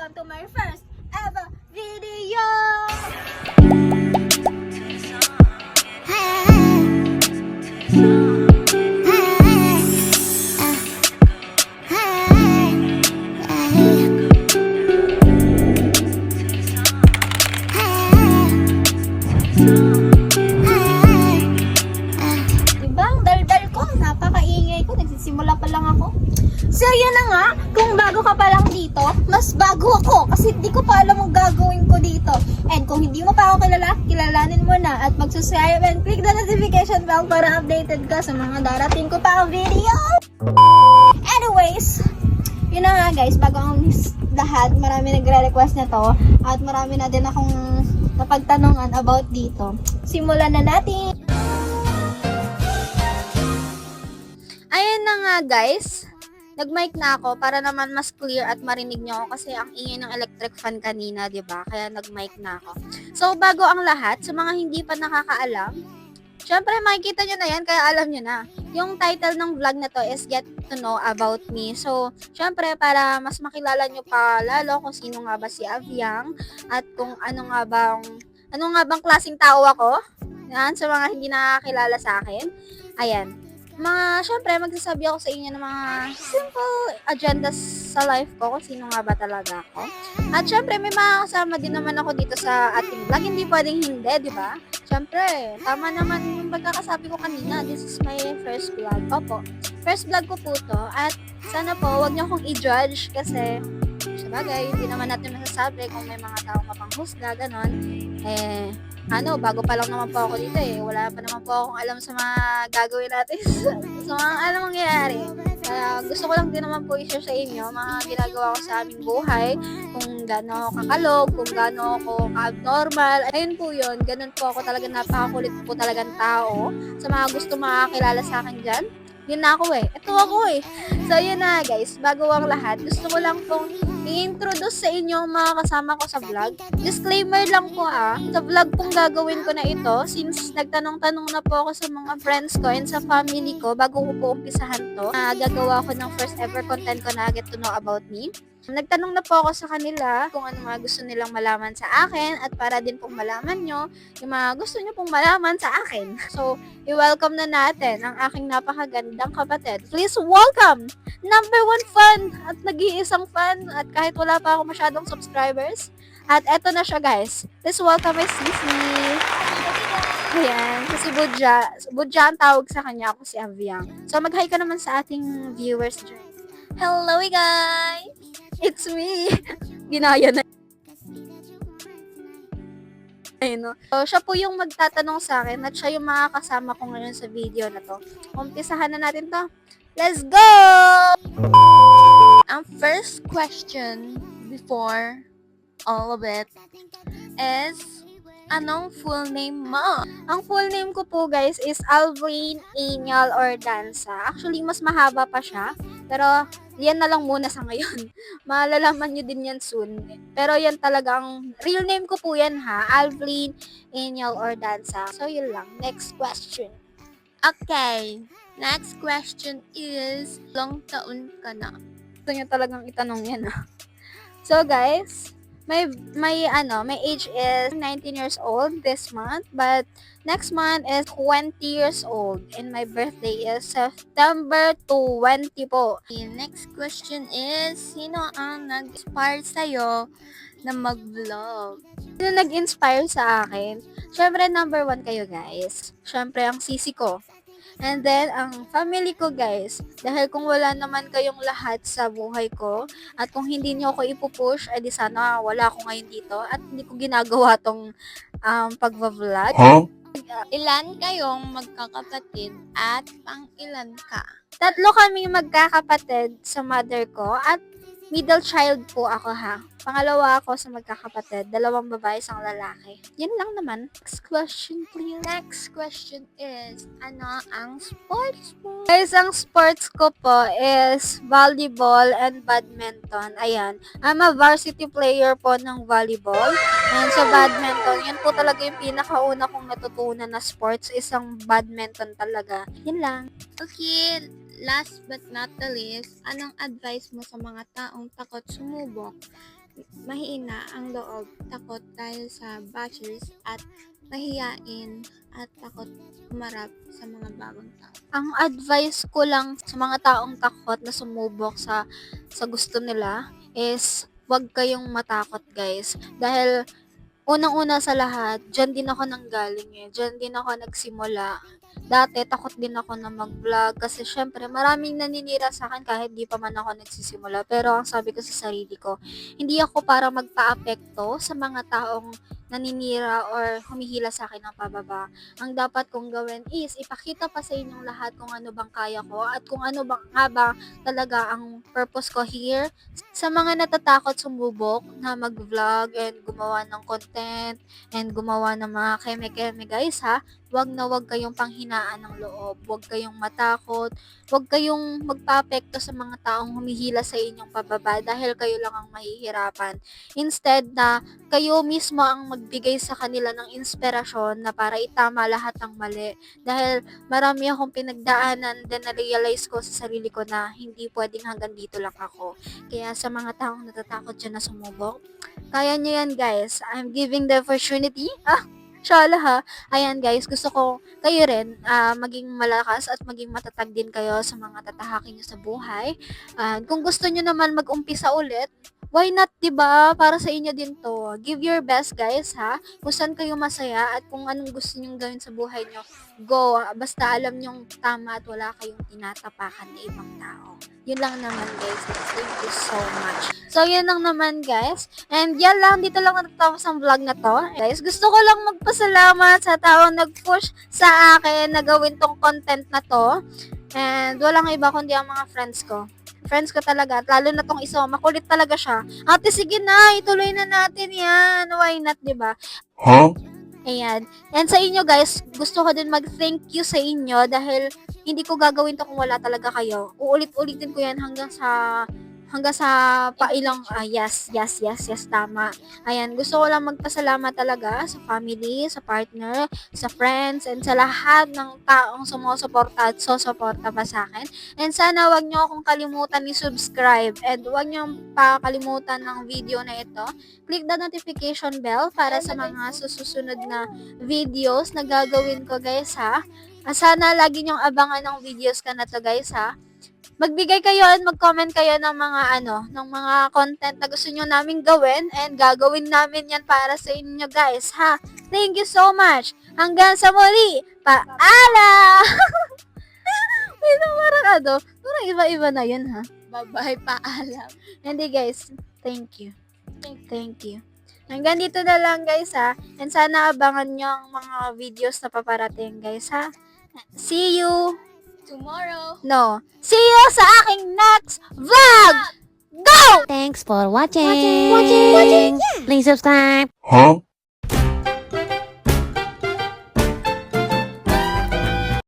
welcome to my first ever video! Diba, ang daldal ko, napakaingay ko, nagsisimula pa lang ako. So yun na nga, kung bago ka pa lang dito, mas bago ako kasi di ko pa alam ang gagawin ko dito. And kung hindi mo pa ako kilala, kilalanin mo na at mag-subscribe and click the notification bell para updated ka sa mga darating ko pa video. Anyways, yun na nga guys, bago ang lahat, marami nagre-request na to at marami na din akong napagtanungan about dito. Simulan na natin! Ayun na nga guys, nag-mic na ako para naman mas clear at marinig nyo ako kasi ang ingay ng electric fan kanina, 'di ba? Kaya nag-mic na ako. So, bago ang lahat, sa mga hindi pa nakakaalam, syempre makikita nyo na yan, kaya alam nyo na. Yung title ng vlog na to is Get to Know About Me. So, syempre para mas makilala nyo pa lalo kung sino nga ba si Avyang at kung ano nga bang klaseng tao ako. Yan, sa mga hindi nakakilala sa akin. Ayan. Syempre, magsasabi ako sa inyo ng mga simple agendas sa life ko kung sino nga ba talaga ako. At syempre, may mga kasama din naman ako dito sa ating vlog. Hindi pwedeng hindi, di ba? Syempre, tama naman yung pagkakasabi ko kanina. This is my first vlog. Opo, first vlog ko po to. At sana po, wag niyo akong i-judge kasi sabagay, hindi naman natin masasabi kung may mga taong mapanghusga, ganon. Bago pa lang naman po ako dito wala pa naman po akong alam sa mga gagawin natin sa mga alam mangyayari. Kaya gusto ko lang din naman po i-share sa inyo mga ginagawa ko sa aming buhay, kung gaano ako kakalog, kung gaano ako ka-abnormal. Ayun po yun, ganun po ako talaga, napakakulit po talagang tao. Sa mga gusto makakilala sa akin dyan, yun na ako ito ako So yun na guys, bago ang lahat, gusto ko lang pong i-introduce sa inyo ang mga kasama ko sa vlog. Disclaimer lang po sa vlog pong gagawin ko na ito, since nagtanong-tanong na po ako sa mga friends ko and sa family ko bago ko po umpisahan to, gagawa ko ng first ever content ko na Get to Know About Me. Nagtanong na po ako sa kanila kung ano mga gusto nilang malaman sa akin at para din pong malaman nyo yung mga gusto nyo pong malaman sa akin. So, i-welcome na natin ang aking napakagandang kapatid. Please welcome number 1 fan at nag-iisang fan at kahit wala pa ako masyadong subscribers. At eto na siya guys. Please welcome my sisi. Ayan, kasi Budja ang tawag sa kanya, ako si Avyang. So, mag-hi ka naman sa ating viewers dyan. Hello guys! It's me! Ginaya na. Ayun, no? So, siya po yung magtatanong sa akin at siya yung makakasama ko ngayon sa video na to. Umpisahan na natin to. Let's go! Ang first question before all of it is, anong full name mo? Ang full name ko po guys is Alvrine Anial Ordanza. Actually, mas mahaba pa siya. Pero, yan na lang muna sa ngayon. Malalaman nyo din yan soon. Pero yan talagang, real name ko po yan Alvrine Anial Ordanza. So, yun lang. Next question. Okay. Next question is, ilang taon ka na? Gusto nyo talagang itanong yan So, guys, my age is 19 years old this month, but next month is 20 years old, and my birthday is September 20 po. The next question is, sino ang nag-inspire sa'yo na mag-vlog? Sino nag-inspire sa akin? Syempre, number 1 kayo guys. Syempre, ang sisi ko. And then, ang family ko guys, dahil kung wala naman kayong lahat sa buhay ko, at kung hindi nyo ako ipupush, edi sana wala ako ngayon dito, at hindi ko ginagawa tong pagva-vlog. Huh? Ilan kayong magkakapatid at pang ilan ka? 3 kaming magkakapatid sa mother ko, at middle child po ako Pangalawa ako sa magkakapatid, 2 babae, 1 lalaki. Yan lang naman. Next question please. Next question is, ano ang sports mo? Guys, ang sports ko po is volleyball and badminton. Ayan. I'm a varsity player po ng volleyball. And sa badminton, yan po talaga yung pinakauna kong natutunan na sports, isang badminton talaga. Yan lang. Okay, last but not the least, anong advice mo sa mga taong takot sumubok mahina ang loob, takot dahil sa bashers at mahiyain at takot humarap sa mga bagong tao. Ang advice ko lang sa mga taong takot na sumubok sa gusto nila is wag kayong matakot, guys. Dahil unang-una sa lahat, diyan din ako nanggaling eh. Diyan din ako nagsimula. Dati, takot din ako na mag-vlog kasi syempre maraming naninira sa akin kahit di pa man ako nagsisimula. Pero ang sabi ko sa sarili ko, hindi ako para magpa-apekto sa mga taong naninira or humihila sa akin ng pababa. Ang dapat kong gawin is ipakita pa sa inyong lahat kung ano bang kaya ko at kung ano bang nga ba talaga ang purpose ko here. Sa mga natatakot sumubok na mag-vlog and gumawa ng content and gumawa ng mga keme-keme, guys, ha, wag na wag kayong panghinaan ng loob, wag kayong matakot, wag kayong magpaapekto sa mga taong humihila sa inyong pababa dahil kayo lang ang mahihirapan. Instead na kayo mismo ang magbigay sa kanila ng inspirasyon na para itama lahat ng mali. Dahil marami akong pinagdaanan then na-realize ko sa sarili ko na hindi pwedeng hanggang dito lang ako. Kaya sa mga taong natatakot dyan na sumubok, kaya nyo yan, guys. I'm giving the opportunity. Shala ha. Ayan, guys, gusto ko kayo rin maging malakas at maging matatag din kayo sa mga tatahakin nyo sa buhay. Kung gusto nyo naman mag-umpisa ulit, why not, 'di ba? Para sa inyo din 'to. Give your best, guys, ha. Kung saan kayo masaya at kung anong gusto niyo gawin sa buhay nyo, go. Basta alam nyong tama at wala kayong tinatapakan na ibang tao. Yun lang naman, guys. Thank you so much. So, yun lang naman, guys. And yan lang, dito lang natatapos ang vlog na to. Guys, gusto ko lang magpasalamat sa taong nag-push sa akin na gawin tong content na to. And walang iba kundi ang mga friends ko. Friends ko talaga. At lalo na tong isa, makulit talaga siya. Ate, sige na, ituloy na natin yan. Why not, diba? Huh? Ayan. And sa inyo, guys, gusto ko din mag-thank you sa inyo dahil hindi ko gagawin to kung wala talaga kayo. Uulit-ulitin ko yan hanggang sa pailang yes, tama. Ayan, gusto ko lang magpasalamat talaga sa family, sa partner, sa friends, and sa lahat ng taong sumusuporta at susuporta pa sa akin. And sana wag nyo akong kalimutan i-subscribe and wag nyo pakalimutan ng video na ito. Click the notification bell para sa mga susunod na videos na gagawin ko, guys, ha. Sana lagi nyong abangan ng videos ka na to, guys, ha. Magbigay kayo at mag-comment kayo ng mga ng mga content na gusto niyo naming gawin and gagawin namin 'yan para sa inyo, guys, ha. Thank you so much. Hanggang sa muli. Paalam. Ito parang iba-iba na 'yun, ha. Bye-bye, paalam. Hindi, guys. Thank you. Thank you. Hanggang dito na lang, guys, ha. And sana abangan nyo ang mga videos na paparating, guys, ha. See you. Tomorrow. No. See you sa aking next vlog. Go! Thanks for watching. Please subscribe. Huh?